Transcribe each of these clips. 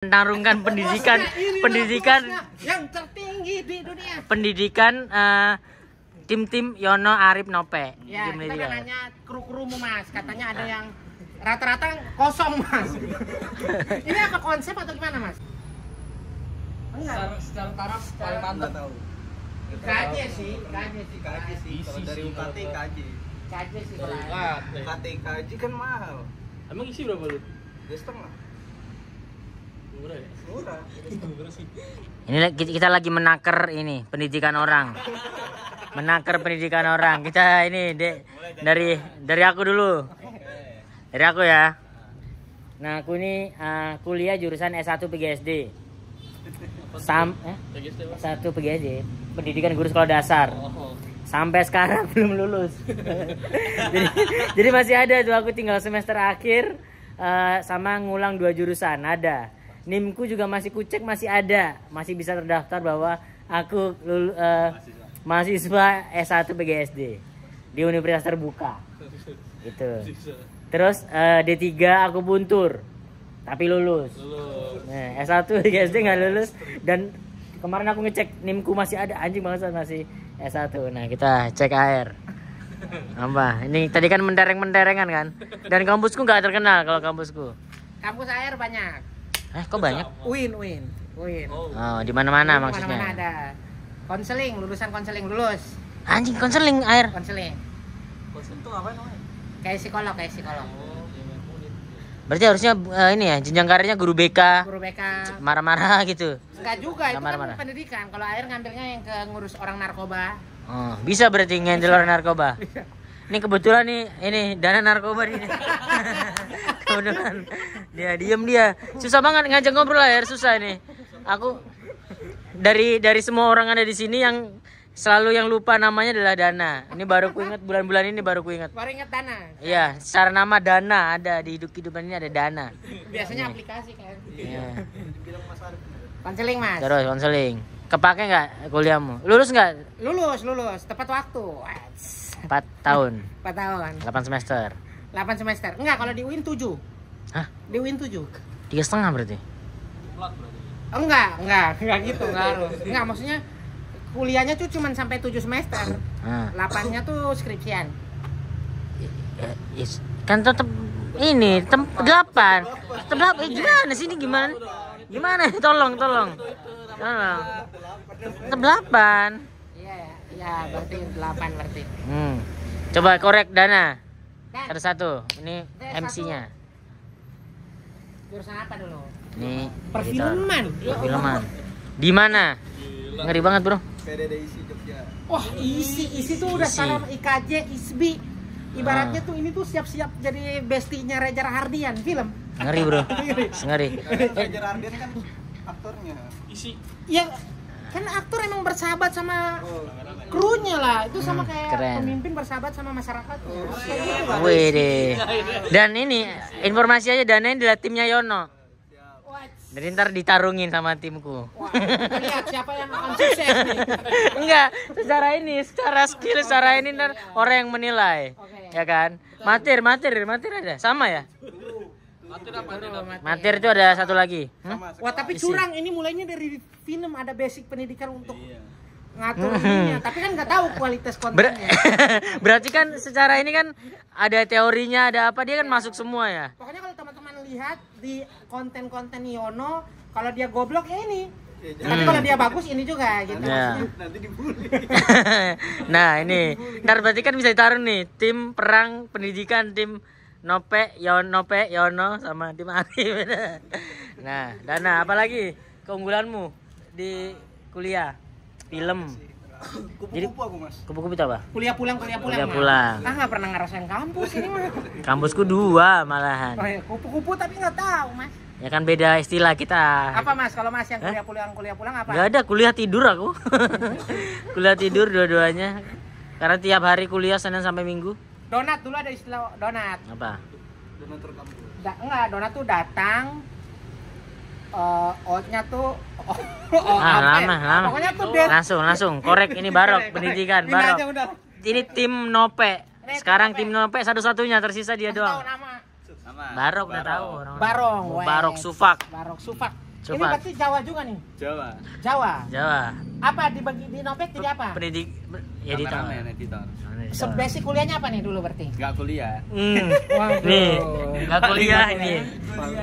mentarungkan pendidikan yang tertinggi di dunia. Pendidikan tim Yono, Arif, Nope. Ya, kita kan nanya kru-krumu Mas, katanya ada yang rata-rata kosong Mas. Ini apa konsep atau gimana Mas? Secara taraf paling mantap tahu. KJ sih. Kalau dari UKT KJ. KJ sih. UKT KJ kan mahal. Emang isi berapa lu? 2,5. Murah ya? Murah sih. Ini kita lagi menakar ini pendidikan orang. Menakar pendidikan orang. Kita ini dari aku dulu. Dari aku ya. Nah, aku ini kuliah jurusan S1 PGSD. S1 PGSD, Pendidikan Guru Sekolah Dasar. Sampai sekarang belum lulus. jadi masih ada tuh, aku tinggal semester akhir sama ngulang 2 jurusan ada. NIM-ku juga masih kucek, masih ada, masih bisa terdaftar bahwa aku mahasiswa S1 PGSD di Universitas Terbuka. Gitu. Terus D3 aku buntur, tapi lulus. Nah, S1 PGSD nggak lulus, dan kemarin aku ngecek NIM-ku masih ada, anjing banget masih S1. Nah, kita cek air. Apa? Ini tadi kan mentereng-menterengan kan? Dan kampusku nggak terkenal kalau kampusku. Kampus air banyak. Kok banyak? Win. Oh, di mana-mana maksudnya? Mana-mana ada. Konseling, lulusan konseling lulus. Anjing, konseling air. Konseling. Konseling tuh ngapain namanya? Kayak psikolog. Berarti harusnya ini ya, jenjang karirnya guru BK. Guru BK. Marah-marah gitu. Enggak juga, itu marah-marah. kan pendidikan. Kalau air ngambilnya yang ke ngurus orang narkoba. Oh, bisa berarti ngendel orang narkoba. Ini kebetulan nih, ini dana narkoba nih. Kebetulan dia diem dia. Susah banget ngajak ngobrol air, susah ini. Aku dari semua orang ada di sini yang selalu yang lupa namanya adalah Dana. Ini baru ku ingat, bulan-bulan ini baru ku ingat. Baru ingat Dana. Iya, secara nama Dana ada di kehidupan ini ada Dana. Biasanya aplikasi kan. Iya. Konseling Mas. Terus konseling. Kepake nggak kuliahmu? Lulus nggak? Lulus tepat waktu. 4 tahun. 4 tahun. 8 semester. 8 semester. Enggak, kalau di UIN 7. Hah? Di UIN 7. 3,5 berarti? Enggak gitu, enggak harus. Enggak, maksudnya kuliahnya tuh cuma sampai 7 semester. 8-nya tuh skripsian. Kan tetap ini 8. Tetap gimana sih ini gimana? Gimana? Tolong. Tetap 8. Iya, berarti 8 berarti. Coba korek Dana. Dan Ada satu. Ini MC-nya. jurusan apa dulu? Ini Perfilman. Perfilman. Di mana? Ngeri banget, Bro. PDD isi Jogja. Wah, isi tuh udah sekarang IKJ, ISBI. Ibaratnya tuh ini tuh siap-siap jadi bestinya Reza Rahardian film. Ngeri, Bro. Ngeri. Reza Rahardian kan aktornya. Isi. Ya kan aktor emang bersahabat sama krunya lah, itu sama kayak keren. pemimpin bersahabat sama masyarakat. Wih deh. Dan ini informasi aja, Dana ini adalah timnya Yono. Jadi ntar ditarungin sama timku. Wah, kita lihat siapa yang akan sukses nih. Enggak, secara skill, secara ini ntar orang yang menilai. Oke. Ya kan? Matir ada. Sama ya? Matir itu ada satu lagi. Wah, tapi curang, ini mulainya dari film, ada basic pendidikan untuk ngatur ininya, tapi kan nggak tahu kualitas kontennya. Berarti kan secara ini kan ada teorinya, ada apa, dia kan masuk semua ya. Pokoknya kalau teman-teman lihat di konten-konten Yono, kalau dia goblok ya ini. Tapi kalau dia bagus ini juga gitu. Ya. Nanti dibully. Nah, ini ntar berarti kan bisa ditaruh nih tim perang pendidikan, tim Nope, Yono sama tim Arif. Nah, Dana, apalagi keunggulanmu di kuliah? Film. Kupu-kupu aku, Mas. Kupu-kupu itu apa? Kuliah pulang. Pulang. Nggak pernah ngerasain kampus ini mah. Kampusku 2 malahan. Oh, ya, kupu-kupu tapi nggak tahu Mas. Ya kan beda istilah kita. Apa Mas? Kalau Mas yang kuliah pulang apa? Gak ada, kuliah tidur aku. Kuliah tidur dua-duanya. Karena tiap hari kuliah Senin sampai Minggu. Donat dulu ada istilah donat. Apa? Donatur kampus. Enggak, donat tuh datang. Outnya tuh lama. Pokoknya tuh Langsung korek ini Barok pendidikan Barok. Ini tim Nope. Sekarang tim Nope satu-satunya, tersisa dia doang. Nama. Barok udah tahu orang. Barong. Barok Sufak. Barok Sufak. Ini Coba. berarti Jawa juga nih. Jawa. Jawa. Apa dibagi di Nopek jadi apa? Pendidik editor. Kameramen, editor. Basic kuliahnya apa nih dulu berarti? Enggak kuliah. Waduh. Nih, nggak kuliah ini.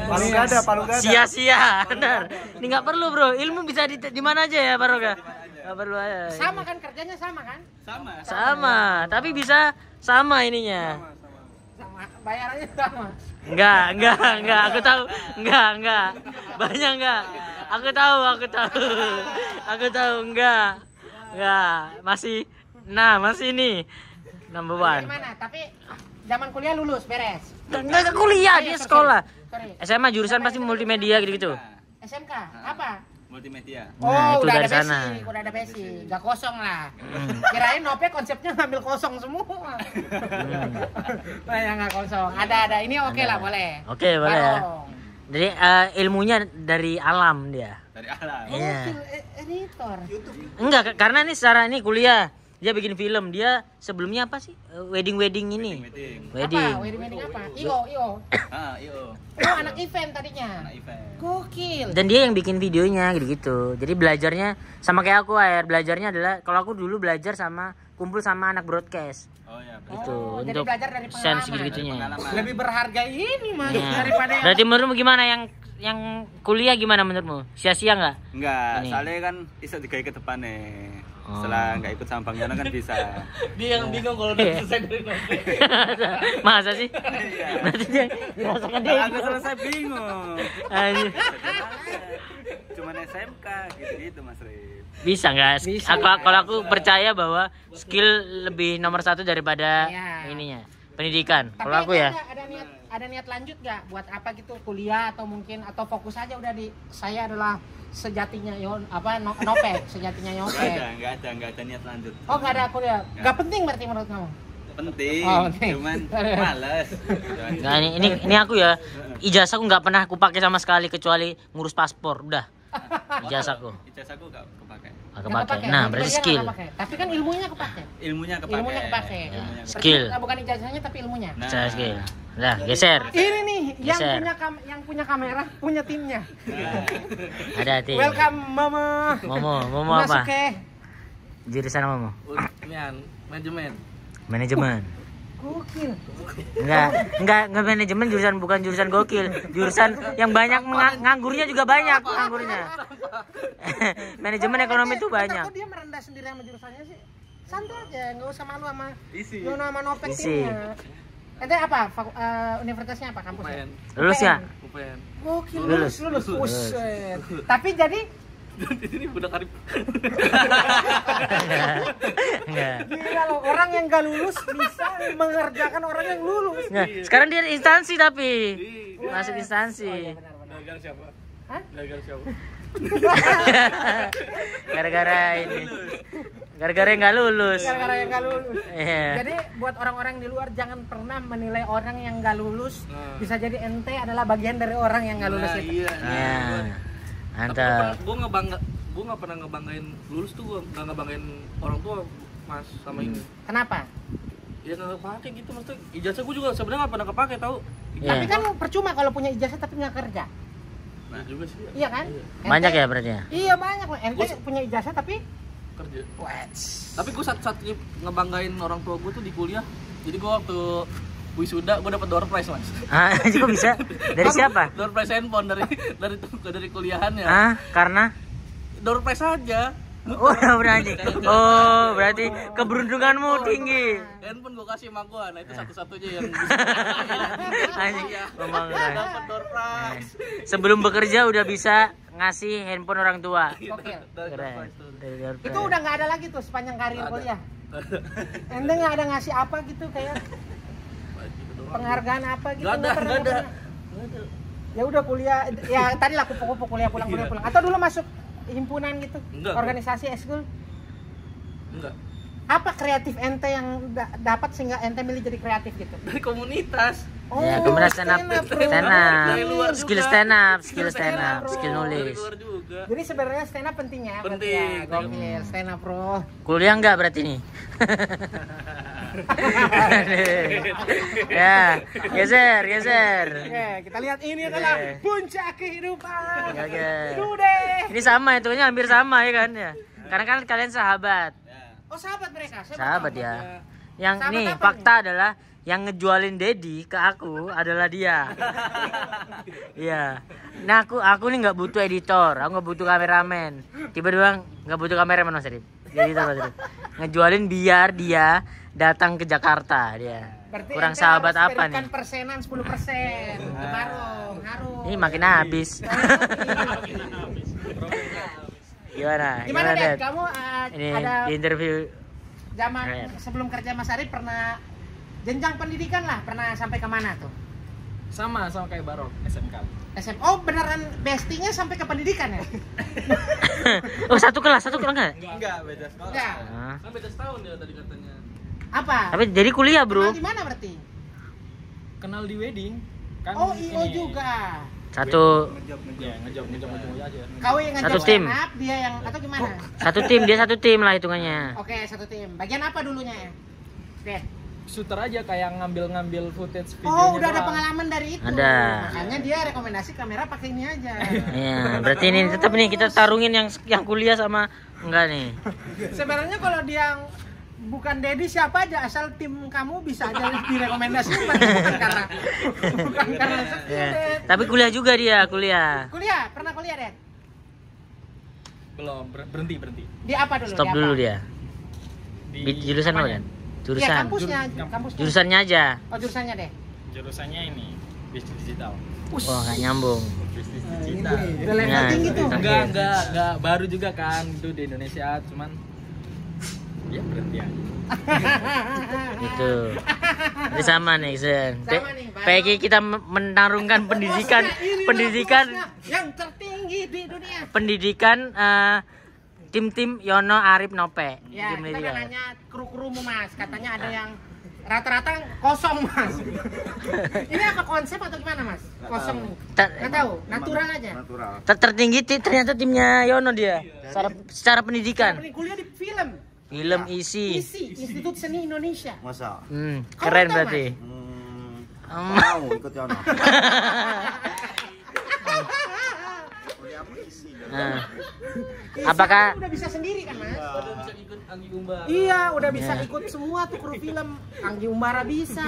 Palu nggak ada, palu nggak ada. Sia-sia, benar. Ini nggak perlu bro, ilmu bisa di mana aja ya Baroga. Nggak perlu aja. Sama kan kerjanya sama kan? Sama, tapi bisa sama ininya. Sama bayarannya sama. Enggak, aku tahu. Enggak. Banyak enggak. Aku tahu. Aku tahu enggak. Masih ini. Number one. Gimana? Tapi zaman kuliah lulus beres. Enggak kuliah, dia sekolah. Sorry. SMA jurusan pasti multimedia gitu-gitu. SMK apa? Multimedia. Nah, itu udah dari ada sana. basic, udah ada basic, gak kosong lah. Kirain Nopek konsepnya ngambil kosong semua. Nah, yang nggak kosong. Ada. Ini oke lah, boleh. Oke, boleh ya. Barong. Jadi ilmunya dari alam dia. Dari alam. Iya. Editor. Enggak, karena ini secara ini kuliah. Dia bikin film. Dia sebelumnya apa sih? Wedding ini. Meeting. Apa? Wedding apa? IO. IO. Oh, anak event tadinya. Anak event. Gokil. Dan dia yang bikin videonya gitu-gitu. Jadi belajarnya sama kayak aku belajarnya adalah kalau aku dulu belajar sama kumpul sama anak broadcast. Oh ya. Itu jadi untuk belajar dari sense pengalaman. gitu-gitunya. Lebih berharga ini Mas Iya. daripada yang Berarti menurutmu gimana yang kuliah gimana menurutmu? Sia-sia nggak? Enggak, Ini. soalnya kan bisa digawe ke depan nih. Oh. Setelah enggak ikut sama Bang Yono kan bisa. Dia yang bingung kalau udah selesai dari Nopek. Masa sih? Iya. Berarti dia dirasakan dia. Aku selesai bingung. Anjir. Cuman SMK gitu Mas Rif. Bisa nggak? Bisa. Kalau aku percaya bahwa skill lebih nomor satu daripada Iya. ininya pendidikan. Tapi Kalau aku ya. ada niat lanjut gak buat apa gitu kuliah atau mungkin atau fokus aja udah di saya adalah sejatinya Nopek sejatinya Nopek. Enggak ada niat lanjut. Oh nggak ada kuliah, nggak penting berarti menurut kamu? Penting, Oh, penting. cuman males. Nah, ini aku ya. Ijazahku nggak pernah aku pakai sama sekali kecuali ngurus paspor. Udah. Ijazahku. Ijazahku enggak kepake. Nggak Nggak kepake. kepake, Nah, nanti berarti belajar skill. nggak kepake. Tapi kan ilmunya kepake. Ilmunya kepake. Ilmunya kepake. Ya, Ilmunya kepake. skill. Berarti, bukan ijazahnya tapi ilmunya. Nah, Saya skill. Udah, geser. Ini nih yang Geser. yang punya kamera punya timnya. Hati-hati. Welcome Mama. Momo apa? Masuk ke Jurusan Momo. Nian, manajemen. Manajemen. gokil. Enggak manajemen bukan jurusan gokil. Jurusan yang banyak nganggurnya juga banyak nganggurnya. Manajemen ekonomi itu banyak. Kok dia merendah sendiri sama jurusannya sih? Santai aja, nggak usah malu sama Isi. Yono sama Nopek Isi. timnya. Ente apa? Universitasnya apa kampusnya? UPN. Lulus ya? UPN. Gokil, Lulus. lulus. Buset. Tapi jadi Ini budak karib. Enggak. gila loh, orang yang nggak lulus bisa mengerjakan orang yang lulus. Enggak. Sekarang dia instansi tapi Iya. masuk instansi. Oh, iya, benar-benar. Gagal siapa? Hah? Gagal siapa? Gara-gara ini. Gara-gara yang nggak lulus. Gara-gara yang nggak lulus. Iya. Jadi buat orang-orang di luar jangan pernah menilai orang yang nggak lulus. Nah. Bisa jadi ente adalah bagian dari orang yang nggak lulus itu. Iya. Ya. Mantap. Gue nggak pernah ngebanggain lulus tuh, gue nggak ngebanggain orang tua mas sama ini. Kenapa? Ya nggak kepake gitu, maksudnya ijazah gue juga sebenarnya nggak pernah kepake tau. Iya. Tapi kan percuma kalau punya ijazah tapi nggak kerja. Nah juga sih. Iya kan? Banyak Ente- ya berarti ya? Iya banyak loh. Ente punya ijazah tapi Kerja. wets. Tapi gue satu-satunya ngebanggain orang tua gue tuh di kuliah. Jadi gue waktu wisuda gue dapet door prize mas. Ah, kok bisa? Dari siapa? Door prize handphone dari kuliahannya. Ah, karena Door prize aja. oh, berarti. Oh, berarti keberuntunganmu tinggi. Handphone gue kasih sama gue, nah itu satu-satunya yang Anjing, membanggakan. dapat door prize. Sebelum bekerja udah bisa ngasih handphone orang tua. Gokil. Keren. Dari door Itu prize. udah nggak ada lagi tuh sepanjang karir kuliah. Ente nggak ada ngasih apa gitu kayak penghargaan apa gitu? Nggak ada. pernah? Ya udah kuliah, ya tadi lah kupu-kupu kuliah pulang. Atau dulu masuk himpunan gitu, Enggak. organisasi ekskul. Enggak. Apa kreatif ente yang dapat sehingga ente milih jadi kreatif gitu? Dari komunitas. Oh, Ya, kemudian stand up, bro. Dari luar skill juga. stand up, Skill stand up, skill bro. nulis. Dari luar juga. Jadi sebenarnya stand up penting ya? berarti Penting. Ya. Gokil, stand up bro. Kuliah enggak berarti nih? Ya, geser. Oke, kita lihat ini adalah puncak kehidupan. Oke. Dude. Ini sama, hitungnya hampir sama ya kan ya. Karena kan kalian sahabat. Oh, sahabat mereka. Sahabat ya. Yang Sahabat nih apa fakta adalah yang ngejualin Dedi ke aku adalah dia. Iya. Nah aku nih nggak butuh editor, aku nggak butuh kameramen. Tiba-tiba nggak butuh kameramen Mas Arif. Jadi itu Mas Arif. Ngejualin biar dia datang ke Jakarta dia. Berarti Kurang ente sahabat harus apa berikan nih? persenan 10%. Harus. Ini makin habis. Gimana? Gimana deh? Det? Kamu Ini ada di interview zaman Keren. sebelum kerja Mas Arif pernah jenjang pendidikan lah, pernah sampai kemana tuh? Sama kayak Barok, SMK. SM. Oh beneran bestinya sampai ke pendidikan ya? Oh satu kelas enggak? Enggak, beda sekolah. Enggak. Ah. Kan beda setahun dia tadi katanya. Apa? Tapi jadi kuliah bro. Kenal di mana berarti? Kenal di wedding. Kan Oh IO juga. Satu Ya, ngejob aja. Kau yang Satu ngejawab tim. stand up, dia yang atau gimana? dia satu tim lah hitungannya. Oke, satu tim. Bagian apa dulunya ya? Oke. Shooter aja kayak ngambil footage videonya. Oh, udah ada doang. pengalaman dari itu. Ada. Makanya dia rekomendasi kamera pakai ini aja. Iya, berarti ini tetap nih kita tarungin yang kuliah sama enggak nih. Sebenarnya kalau dia bukan Dedi siapa aja asal tim kamu bisa aja direkomendasikan bukan karena skill, Ya. Ded. Tapi kuliah juga dia, kuliah. Kuliah, pernah kuliah, Ded? Belum, berhenti. Di apa dulu? Stop Di dulu apa? dia. Di jurusan apa kan? Iya, Jurusan. kampusnya. Jurusannya aja. Oh, jurusannya deh. Jurusannya ini, bisnis digital. Wah, nggak nyambung. Bisnis Udah digital. level Nah, tinggi tuh. Enggak, baru juga kan itu di Indonesia, cuman ya berhenti aja. Gitu. Ini sama nih, Zen. Sama nih, Pak. PG kita menarungkan pendidikan Bosnya, inilah pendidikan bosnya yang tertinggi di dunia. pendidikan tim Yono Arif Nope. Ya, Tim kita pendidikan. kan nanya kru-krumu Mas, katanya ada yang rata-rata kosong Mas. Ini apa konsep atau gimana Mas? Kosong nih. Nggak tahu, natural aja. Tertinggi ternyata timnya Yono dia. Secara pendidikan. Ini kuliah di film. Film isi. Institut Seni Indonesia. Masa? Keren tahu, berarti. Mau ikut Yono. Nah, Isi apakah kan udah bisa sendiri kan Mas? Udah bisa ikut Anggi Umbara. Iya, udah bisa Ya. ikut semua tuh kru film. Anggi Umbara bisa.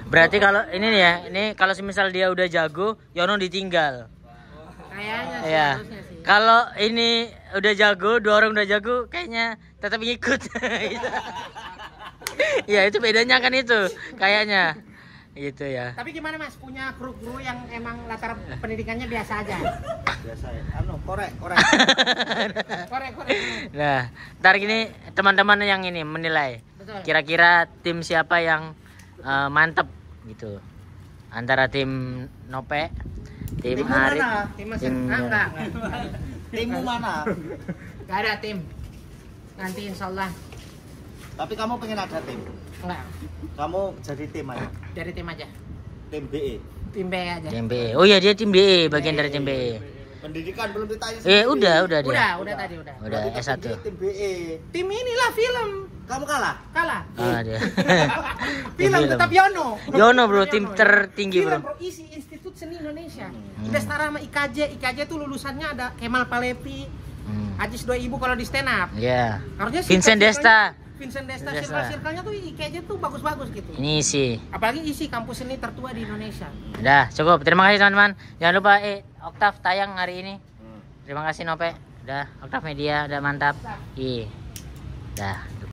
berarti kalau ini nih ya, ini kalau semisal dia udah jago, Yono ditinggal. Kayaknya sih, Ya. harusnya sih. Kalau ini udah jago, dua orang udah jago, kayaknya tetap ngikut. Ya itu bedanya kan itu, kayaknya. Gitu ya. Tapi gimana Mas, punya kru-kru yang emang latar pendidikannya biasa aja? Biasa ya. Korek. Korek. Nah, ntar gini teman-teman yang ini menilai. Betul. Kira-kira tim siapa yang mantep gitu. Antara tim Nope, tim Timmu Arif, mana? Tim Mas. tim Enggak. Timmu mana? Enggak ada tim. Nanti insyaallah. Tapi kamu pengen ada tim. Enggak. Kamu jadi tim aja. Dari tim aja. Tim BE. Tim B aja. tim B. Oh iya dia tim B, bagian dari tim B. Pendidikan belum ditanya. Udah dia. Udah tadi udah. Udah Berarti S1. tim BE. Tim inilah film. Kamu kalah. Kalah. Ah, dia. Film tetap Yono. Yono, bro, tim tertinggi, Film, bro. isi Institut Seni Indonesia. Udah setara sama IKJ. IKJ tuh lulusannya ada Kemal Palevi, Ajis 2000 kalau di stand up. Ya. Harusnya Vincent Desta. Vincent Desta, Desta. circle-circle-nya tuh IKJ tuh bagus-bagus gitu. Ini sih. Apalagi isi kampus seni tertua di Indonesia. Udah, cukup. Terima kasih teman-teman. Jangan lupa Oktav tayang hari ini. Terima kasih Nope. Udah, Oktav Media udah mantap. Ih. Dah.